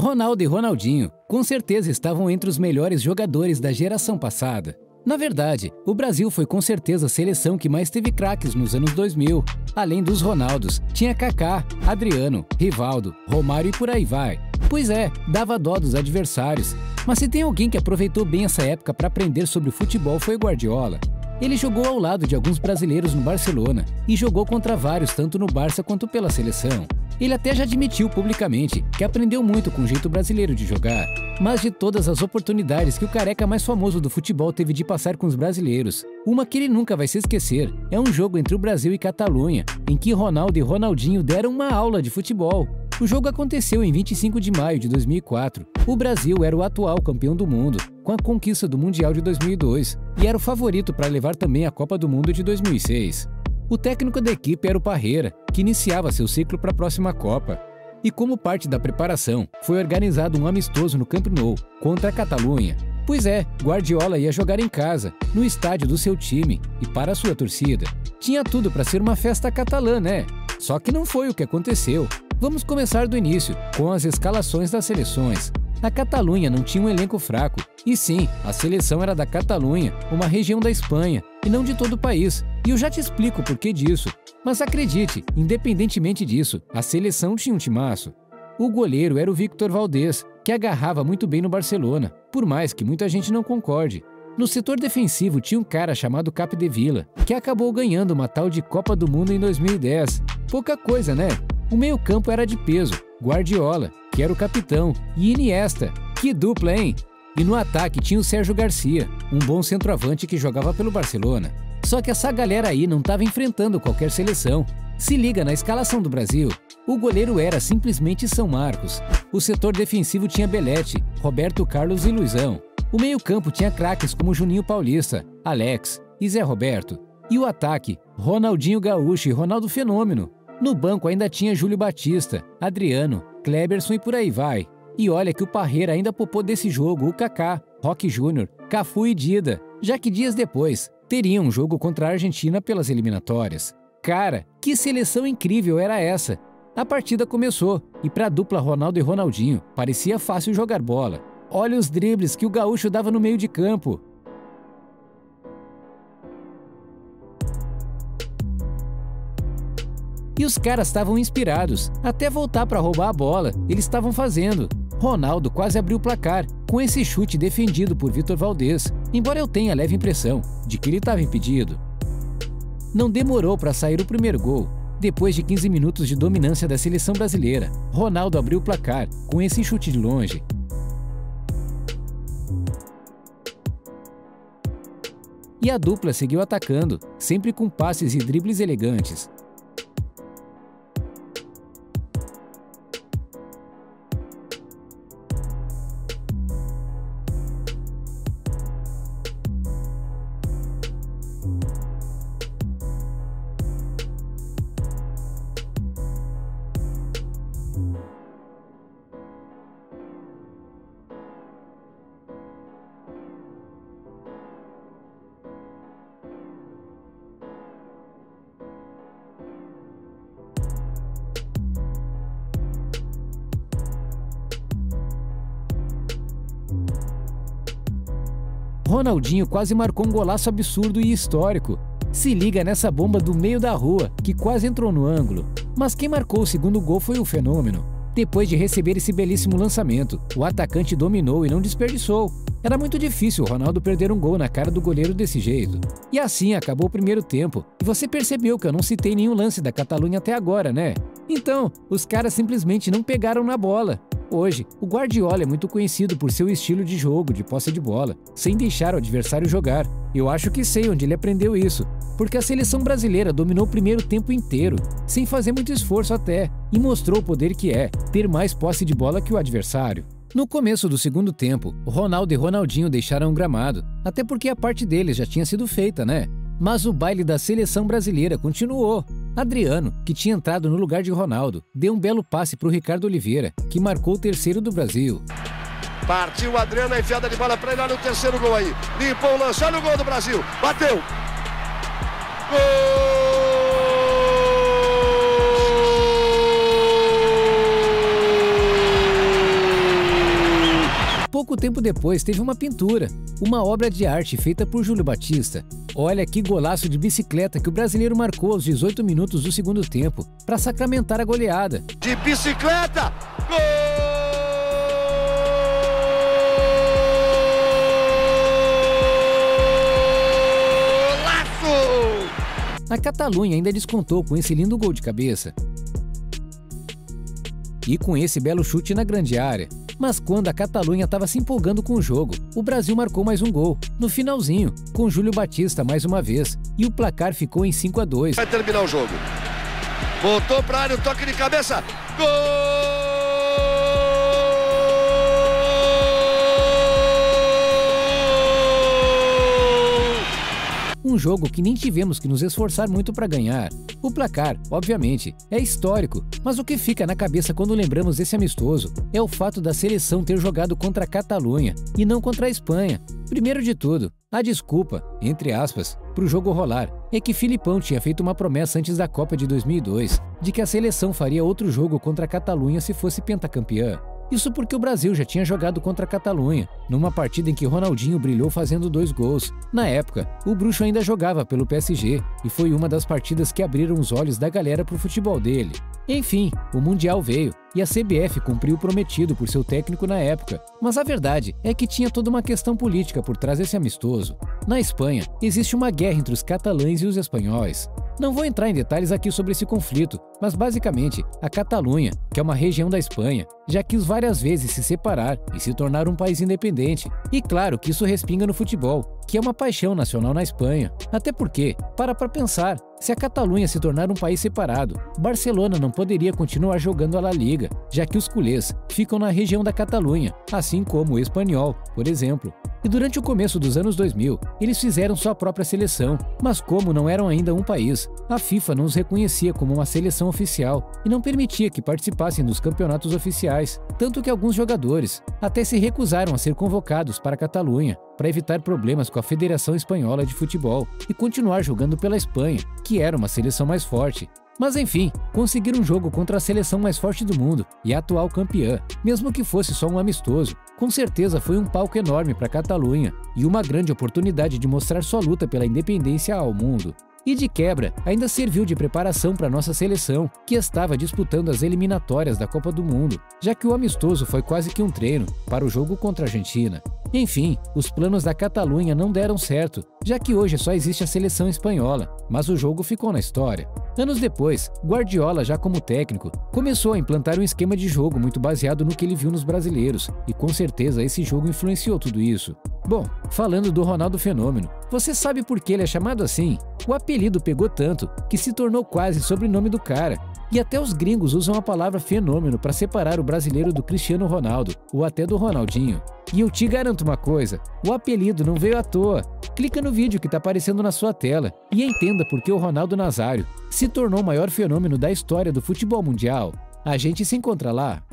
Ronaldo e Ronaldinho com certeza estavam entre os melhores jogadores da geração passada. Na verdade, o Brasil foi com certeza a seleção que mais teve craques nos anos 2000. Além dos Ronaldos, tinha Kaká, Adriano, Rivaldo, Romário e por aí vai. Pois é, dava dó dos adversários. Mas se tem alguém que aproveitou bem essa época para aprender sobre o futebol foi o Guardiola. Ele jogou ao lado de alguns brasileiros no Barcelona e jogou contra vários tanto no Barça quanto pela seleção. Ele até já admitiu publicamente que aprendeu muito com o jeito brasileiro de jogar. Mas de todas as oportunidades que o careca mais famoso do futebol teve de passar com os brasileiros, uma que ele nunca vai se esquecer é um jogo entre o Brasil e Catalunha, em que Ronaldo e Ronaldinho deram uma aula de futebol. O jogo aconteceu em 25 de maio de 2004. O Brasil era o atual campeão do mundo, com a conquista do Mundial de 2002, e era o favorito para levar também a Copa do Mundo de 2006. O técnico da equipe era o Parreira, que iniciava seu ciclo para a próxima Copa. E como parte da preparação, foi organizado um amistoso no Camp Nou, contra a Catalunha. Pois é, Guardiola ia jogar em casa, no estádio do seu time e para a sua torcida. Tinha tudo para ser uma festa catalã, né? Só que não foi o que aconteceu. Vamos começar do início, com as escalações das seleções. A Catalunha não tinha um elenco fraco, e sim, a seleção era da Catalunha, uma região da Espanha, e não de todo o país. E eu já te explico o porquê disso. Mas acredite, independentemente disso, a seleção tinha um timaço. O goleiro era o Víctor Valdés, que agarrava muito bem no Barcelona, por mais que muita gente não concorde. No setor defensivo tinha um cara chamado Capdevila, que acabou ganhando uma tal de Copa do Mundo em 2010. Pouca coisa, né? O meio-campo era de peso, Guardiola, que era o capitão, e Iniesta. Que dupla, hein? E no ataque tinha o Sérgio Garcia, um bom centroavante que jogava pelo Barcelona. Só que essa galera aí não estava enfrentando qualquer seleção. Se liga na escalação do Brasil. O goleiro era simplesmente São Marcos. O setor defensivo tinha Belete, Roberto Carlos e Luizão. O meio-campo tinha craques como Juninho Paulista, Alex e Zé Roberto. E o ataque, Ronaldinho Gaúcho e Ronaldo Fenômeno. No banco ainda tinha Júlio Batista, Adriano, Kleberson e por aí vai. E olha que o Parreira ainda poupou desse jogo o Kaká, Roque Júnior, Cafu e Dida, já que dias depois teria um jogo contra a Argentina pelas eliminatórias. Cara, que seleção incrível era essa! A partida começou e para a dupla Ronaldo e Ronaldinho parecia fácil jogar bola. Olha os dribles que o gaúcho dava no meio de campo. E os caras estavam inspirados, até voltar para roubar a bola, eles estavam fazendo. Ronaldo quase abriu o placar, com esse chute defendido por Víctor Valdés, embora eu tenha leve impressão de que ele estava impedido. Não demorou para sair o primeiro gol. Depois de 15 minutos de dominância da seleção brasileira, Ronaldo abriu o placar com esse chute de longe. E a dupla seguiu atacando, sempre com passes e dribles elegantes. Ronaldinho quase marcou um golaço absurdo e histórico. Se liga nessa bomba do meio da rua, que quase entrou no ângulo. Mas quem marcou o segundo gol foi o Fenômeno. Depois de receber esse belíssimo lançamento, o atacante dominou e não desperdiçou. Era muito difícil o Ronaldo perder um gol na cara do goleiro desse jeito. E assim acabou o primeiro tempo. E você percebeu que eu não citei nenhum lance da Catalunha até agora, né? Então, os caras simplesmente não pegaram na bola. Hoje, o Guardiola é muito conhecido por seu estilo de jogo, de posse de bola, sem deixar o adversário jogar. Eu acho que sei onde ele aprendeu isso, porque a seleção brasileira dominou o primeiro tempo inteiro, sem fazer muito esforço até, e mostrou o poder que é ter mais posse de bola que o adversário. No começo do segundo tempo, Ronaldo e Ronaldinho deixaram o gramado, até porque a parte deles já tinha sido feita, né? Mas o baile da seleção brasileira continuou. Adriano, que tinha entrado no lugar de Ronaldo, deu um belo passe para o Ricardo Oliveira, que marcou o terceiro do Brasil. Partiu o Adriano, a enfiada de bola para ele, olha o terceiro gol aí. Limpou o lance, olha o gol do Brasil. Bateu! Gol! tempo depois teve uma pintura, uma obra de arte feita por Júlio Batista. Olha que golaço de bicicleta que o brasileiro marcou aos 18 minutos do segundo tempo, para sacramentar a goleada. De bicicleta! Gol! A Catalunha ainda descontou com esse lindo gol de cabeça. E com esse belo chute na grande área. Mas quando a Catalunha estava se empolgando com o jogo, o Brasil marcou mais um gol, no finalzinho, com Júlio Batista mais uma vez, e o placar ficou em 5-2. Vai terminar o jogo. Voltou para a área, o toque de cabeça. Gol! Um jogo que nem tivemos que nos esforçar muito para ganhar. O placar, obviamente, é histórico, mas o que fica na cabeça quando lembramos desse amistoso é o fato da seleção ter jogado contra a Catalunha e não contra a Espanha. Primeiro de tudo, a desculpa, entre aspas, para o jogo rolar é que Filipão tinha feito uma promessa antes da Copa de 2002 de que a seleção faria outro jogo contra a Catalunha se fosse pentacampeã. Isso porque o Brasil já tinha jogado contra a Catalunha, numa partida em que Ronaldinho brilhou fazendo 2 gols. Na época, o Bruxo ainda jogava pelo PSG e foi uma das partidas que abriram os olhos da galera pro futebol dele. Enfim, o Mundial veio e a CBF cumpriu o prometido por seu técnico na época, mas a verdade é que tinha toda uma questão política por trás desse amistoso. Na Espanha, existe uma guerra entre os catalães e os espanhóis. Não vou entrar em detalhes aqui sobre esse conflito, mas basicamente, a Catalunha, que é uma região da Espanha, já quis várias vezes se separar e se tornar um país independente. E claro que isso respinga no futebol, que é uma paixão nacional na Espanha. Até porque, para pensar, se a Catalunha se tornar um país separado, Barcelona não poderia continuar jogando a La Liga, já que os culés ficam na região da Catalunha, assim como o Espanhol, por exemplo. E durante o começo dos anos 2000, eles fizeram sua própria seleção, mas como não eram ainda um país, a FIFA não os reconhecia como uma seleção oficial e não permitia que participassem dos campeonatos oficiais, tanto que alguns jogadores até se recusaram a ser convocados para a Catalunha, para evitar problemas com a Federação Espanhola de Futebol e continuar jogando pela Espanha, que era uma seleção mais forte. Mas enfim, conseguiram um jogo contra a seleção mais forte do mundo e a atual campeã, mesmo que fosse só um amistoso. Com certeza foi um palco enorme para a Catalunha e uma grande oportunidade de mostrar sua luta pela independência ao mundo. E de quebra, ainda serviu de preparação para nossa seleção, que estava disputando as eliminatórias da Copa do Mundo, já que o amistoso foi quase que um treino para o jogo contra a Argentina. Enfim, os planos da Catalunha não deram certo, já que hoje só existe a seleção espanhola, mas o jogo ficou na história. Anos depois, Guardiola, já como técnico, começou a implantar um esquema de jogo muito baseado no que ele viu nos brasileiros, e com certeza esse jogo influenciou tudo isso. Bom, falando do Ronaldo Fenômeno, você sabe por que ele é chamado assim? O apelido pegou tanto que se tornou quase sobrenome do cara. E até os gringos usam a palavra fenômeno para separar o brasileiro do Cristiano Ronaldo, ou até do Ronaldinho. E eu te garanto uma coisa, o apelido não veio à toa. Clica no vídeo que está aparecendo na sua tela e entenda por que o Ronaldo Nazário se tornou o maior fenômeno da história do futebol mundial. A gente se encontra lá.